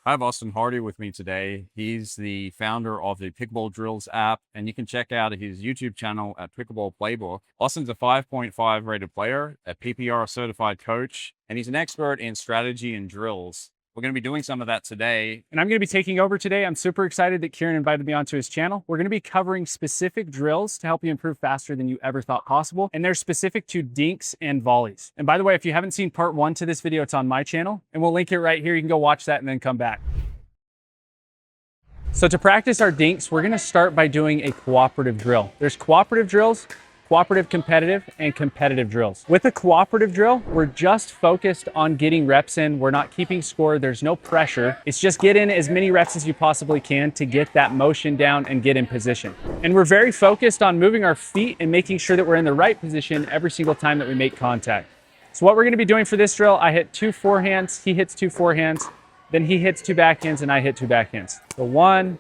I have Austin Hardy with me today. He's the founder of the Pickleball Drills app, and you can check out his YouTube channel at Pickleball Playbook. Austin's a 5.5 rated player, a PPR certified coach, and he's an expert in strategy and drills. We're going to be doing some of that today. And I'm going to be taking over today. I'm super excited that Kieran invited me onto his channel. We're going to be covering specific drills to help you improve faster than you ever thought possible. And they're specific to dinks and volleys. And by the way, if you haven't seen part 1 to this video, it's on my channel. And we'll link it right here. You can go watch that and then come back. So to practice our dinks, we're going to start by doing a cooperative drill. There's cooperative drills, cooperative competitive, and competitive drills. With a cooperative drill, we're just focused on getting reps in. We're not keeping score. There's no pressure. It's just get in as many reps as you possibly can to get that motion down and get in position. And we're very focused on moving our feet and making sure that we're in the right position every single time that we make contact. So what we're going to be doing for this drill, I hit 2 forehands, he hits 2 forehands, then he hits 2 backhands and I hit 2 backhands. So 1,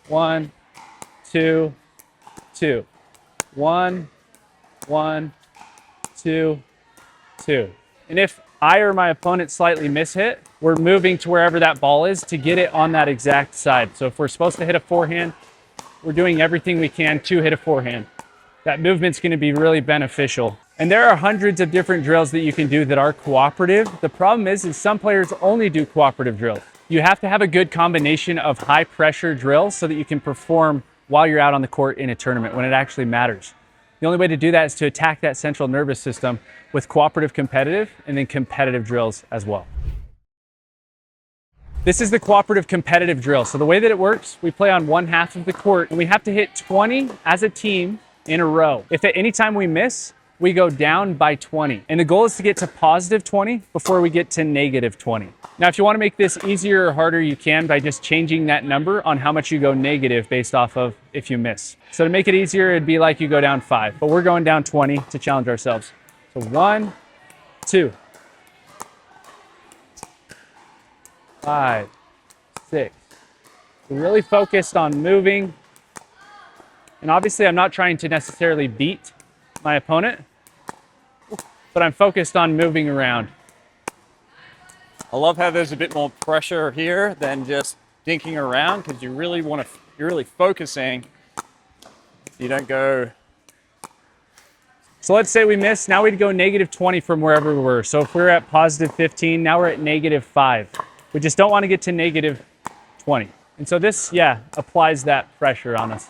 1, 2, 2. 1, 1, 2, 2. And if I or my opponent slightly mishit, we're moving to wherever that ball is to get it on that exact side. So if we're supposed to hit a forehand, we're doing everything we can to hit a forehand. That movement's going to be really beneficial. And there are hundreds of different drills that you can do that are cooperative. The problem is some players only do cooperative drills. You have to have a good combination of high pressure drills so that you can perform while you're out on the court in a tournament when it actually matters. The only way to do that is to attack that central nervous system with cooperative competitive and then competitive drills as well. This is the cooperative competitive drill. So the way that it works, we play on one half of the court and we have to hit 20 as a team in a row. If at any time we miss, we go down by 20. And the goal is to get to positive 20 before we get to negative 20. Now, if you want to make this easier or harder, you can by just changing that number on how much you go negative based off of if you miss. So to make it easier, it'd be like you go down 5, but we're going down 20 to challenge ourselves. So 1, 2, 5, 6. We're really focused on moving. And obviously, I'm not trying to necessarily beat my opponent, but I'm focused on moving around. I love how there's a bit more pressure here than just dinking around because you're really focusing. You don't go. So let's say we miss. Now we'd go negative 20 from wherever we were. So if we're at positive 15, now we're at negative 5. We just don't want to get to negative 20. And so this, applies that pressure on us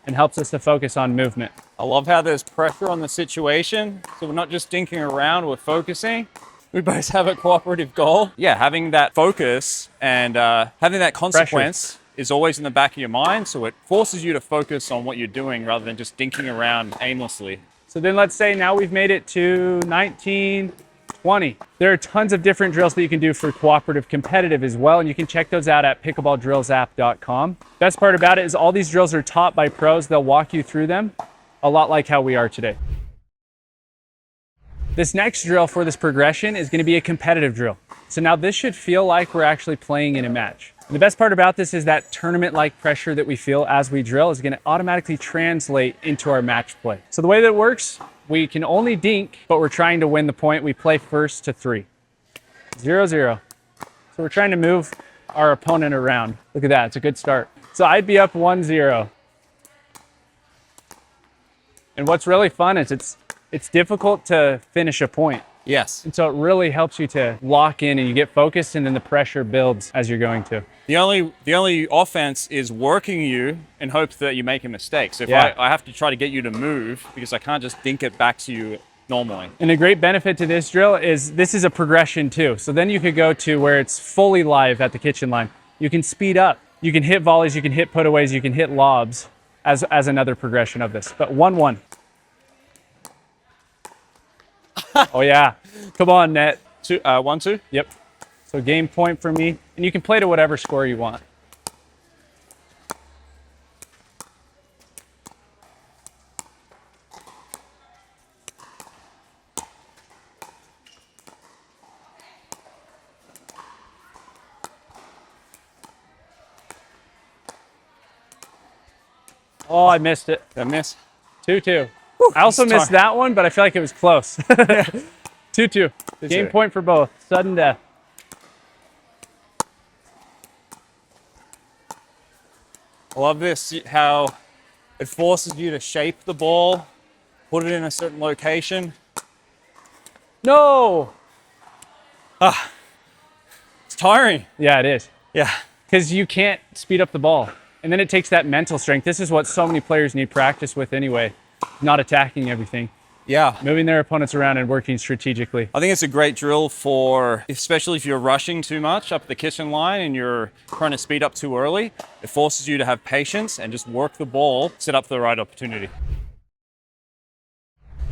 and helps us to focus on movement. I love how there's pressure on the situation. So we're not just dinking around, we're focusing. We both have a cooperative goal. Yeah, having that focus and having that consequence is always in the back of your mind. So it forces you to focus on what you're doing rather than just dinking around aimlessly. So then let's say now we've made it to 19, 20. There are tons of different drills that you can do for cooperative competitive as well, and you can check those out at pickleballdrillsapp.com. Best part about it is all these drills are taught by pros. They'll walk you through them, a lot like how we are today. This next drill for this progression is going to be a competitive drill. So now this should feel like we're actually playing in a match. And the best part about this is that tournament-like pressure that we feel as we drill is going to automatically translate into our match play. So the way that it works, we can only dink, but we're trying to win the point. We play first to 3. 0, 0. So we're trying to move our opponent around. Look at that, it's a good start. So I'd be up 1, 0. And what's really fun is it's difficult to finish a point. Yes. And so it really helps you to lock in and you get focused and then the pressure builds as you're going to. The only offense is working you in hopes that you make a mistake. So if I have to try to get you to move because I can't just dink it back to you normally. And a great benefit to this drill is this is a progression too. So then you could go to where it's fully live at the kitchen line. You can speed up. You can hit volleys, you can hit putaways, you can hit lobs as another progression of this. But 1, 1. Oh yeah, come on, net. 1, 2? Yep. So game point for me, and you can play to whatever score you want. Oh, I missed it. Did I miss? 2, 2. I also missed that one, but I feel like it was close. 2, 2. Game point for both. Sudden death. I love this, how it forces you to shape the ball, put it in a certain location. No! It's tiring. Yeah, it is. Yeah. Because you can't speed up the ball. And then it takes that mental strength. This is what so many players need practice with anyway, not attacking everything. Yeah. Moving their opponents around and working strategically. I think it's a great drill for, especially if you're rushing too much up the kitchen line and you're trying to speed up too early. It forces you to have patience and just work the ball, set up for the right opportunity.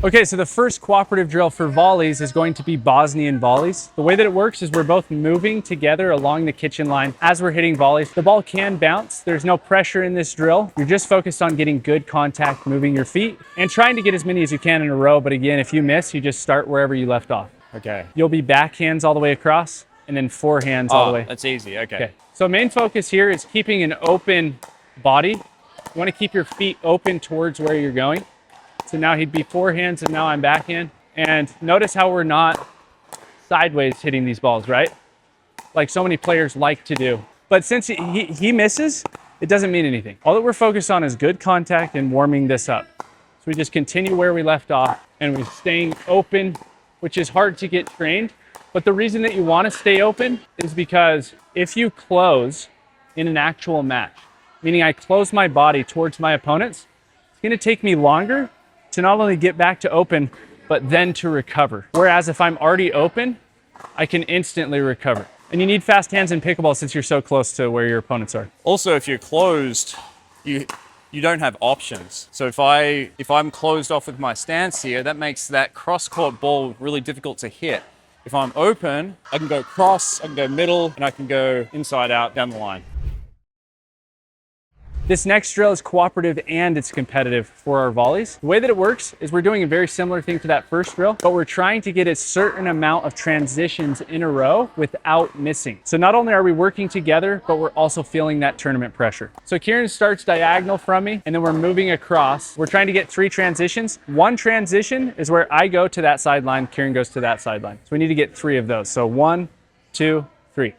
Okay, so the first cooperative drill for volleys is going to be Bosnian volleys. The way that it works is we're both moving together along the kitchen line as we're hitting volleys. The ball can bounce. There's no pressure in this drill. You're just focused on getting good contact, moving your feet, and trying to get as many as you can in a row. But again, if you miss, you just start wherever you left off. Okay. You'll be backhands all the way across and then forehands all the way. That's easy. Okay. So main focus here is keeping an open body. You want to keep your feet open towards where you're going. So now he'd be forehands and now I'm backhand. And notice how we're not sideways hitting these balls, right? Like so many players like to do. But since he misses, it doesn't mean anything. All that we're focused on is good contact and warming this up. So we just continue where we left off and we're staying open, which is hard to get trained. But the reason that you want to stay open is because if you close in an actual match, meaning I close my body towards my opponents, it's going to take me longer to not only get back to open, but then to recover. Whereas if I'm already open, I can instantly recover. And you need fast hands in pickleball since you're so close to where your opponents are. Also, if you're closed, you don't have options. So if I'm closed off with my stance here, that makes that cross-court ball really difficult to hit. If I'm open, I can go cross, I can go middle, and I can go inside out down the line. This next drill is cooperative and it's competitive for our volleys. The way that it works is we're doing a very similar thing to that first drill, but we're trying to get a certain amount of transitions in a row without missing. So not only are we working together, but we're also feeling that tournament pressure. So Kieran starts diagonal from me and then we're moving across. We're trying to get 3 transitions. One transition is where I go to that sideline, Kieran goes to that sideline. So we need to get 3 of those. So 1, 2, 3.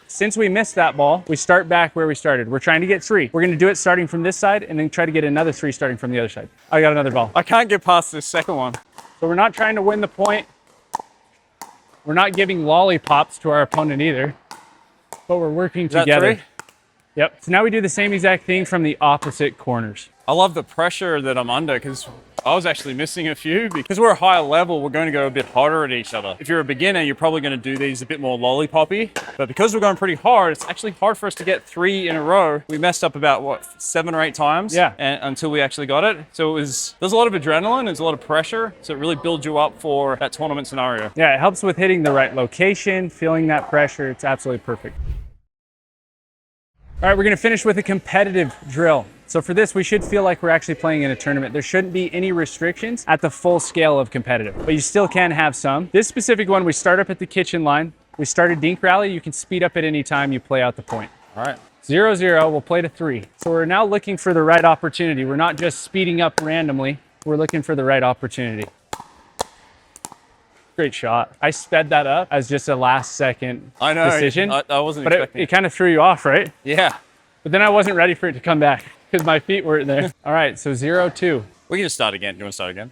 Since we missed that ball, we start back where we started. We're trying to get 3. We're going to do it starting from this side and then try to get another 3 starting from the other side. I got another ball. I can't get past this second one. So we're not trying to win the point. We're not giving lollipops to our opponent either, but we're working together. 3? Yep. So now we do the same exact thing from the opposite corners. I love the pressure that I'm under because I was actually missing a few. Because we're a higher level, we're going to go a bit harder at each other. If you're a beginner, you're probably going to do these a bit more lollipoppy. But because we're going pretty hard, it's actually hard for us to get 3 in a row. We messed up about, what, 7 or 8 times? Yeah. Until we actually got it. So there's a lot of adrenaline, there's a lot of pressure. So it really builds you up for that tournament scenario. Yeah, it helps with hitting the right location, feeling that pressure. It's absolutely perfect. All right, we're going to finish with a competitive drill. So for this, we should feel like we're actually playing in a tournament. There shouldn't be any restrictions at the full scale of competitive, but you still can have some. This specific one, we start up at the kitchen line. We start a dink rally. You can speed up at any time you play out the point. All right. 0-0, we'll play to 3. So we're now looking for the right opportunity. We're not just speeding up randomly. We're looking for the right opportunity. Great shot. I sped that up as just a last second decision. I wasn't but expecting it kind of threw you off, right? Yeah. But then I wasn't ready for it to come back because my feet weren't there. All right, so 0-2. We can just start again. Do you want to start again?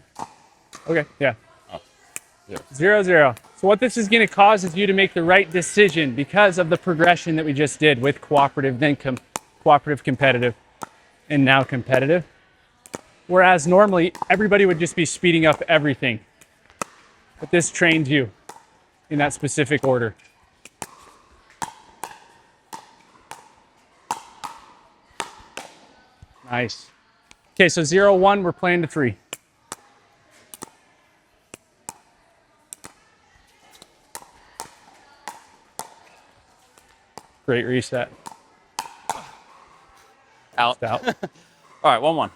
Okay, yeah. Oh, yeah. 0-0. So what this is going to cause is you to make the right decision because of the progression that we just did with cooperative, then cooperative, competitive, and now competitive. Whereas normally everybody would just be speeding up everything. But this trains you in that specific order. Nice. Okay, so 0-1, we're playing to 3. Great reset. Out. Out. All right, 1-1.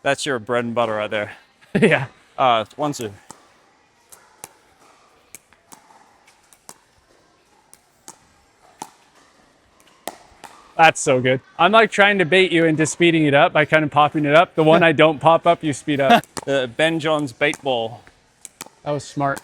That's your bread and butter right there. Yeah. 1-2. That's so good. I'm like trying to bait you into speeding it up by kind of popping it up. The one I don't pop up, you speed up. The Ben John's bait ball. That was smart.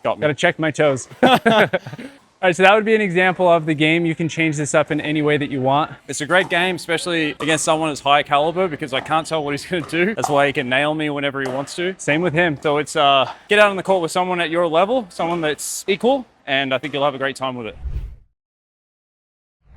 Got me. Gotta check my toes. All right, so that would be an example of the game. You can change this up in any way that you want. It's a great game, especially against someone as high caliber, because I can't tell what he's going to do. That's why he can nail me whenever he wants to. Same with him. So it's get out on the court with someone at your level, someone that's equal, and I think you'll have a great time with it.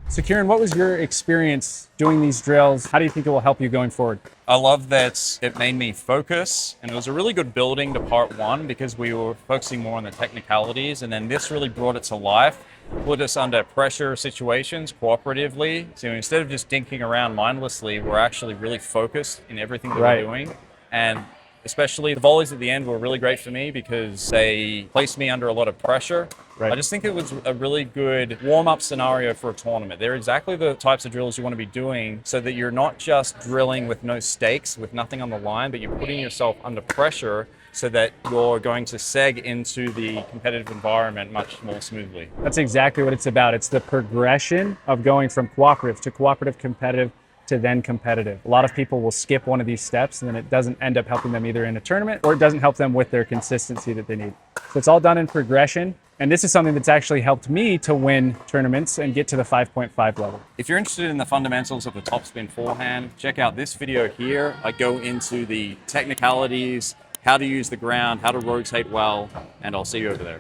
So Kieran, what was your experience doing these drills? How do you think it will help you going forward? I love that it made me focus, and it was a really good building to part one because we were focusing more on the technicalities, and then this really brought it to life, put us under pressure situations cooperatively. So instead of just dinking around mindlessly, we're actually really focused in everything that we're doing. And especially the volleys at the end were really great for me because they placed me under a lot of pressure. I just think it was a really good warm-up scenario for a tournament. They're exactly the types of drills you want to be doing so that you're not just drilling with no stakes, with nothing on the line, but you're putting yourself under pressure so that you're going to seg into the competitive environment much more smoothly. That's exactly what it's about. It's the progression of going from cooperative to cooperative competitive to then competitive. A lot of people will skip one of these steps and then it doesn't end up helping them either in a tournament or it doesn't help them with their consistency that they need. So it's all done in progression. And this is something that's actually helped me to win tournaments and get to the 5.5 level. If you're interested in the fundamentals of the topspin forehand, check out this video here. I go into the technicalities, how to use the ground, how to rotate well, and I'll see you over there.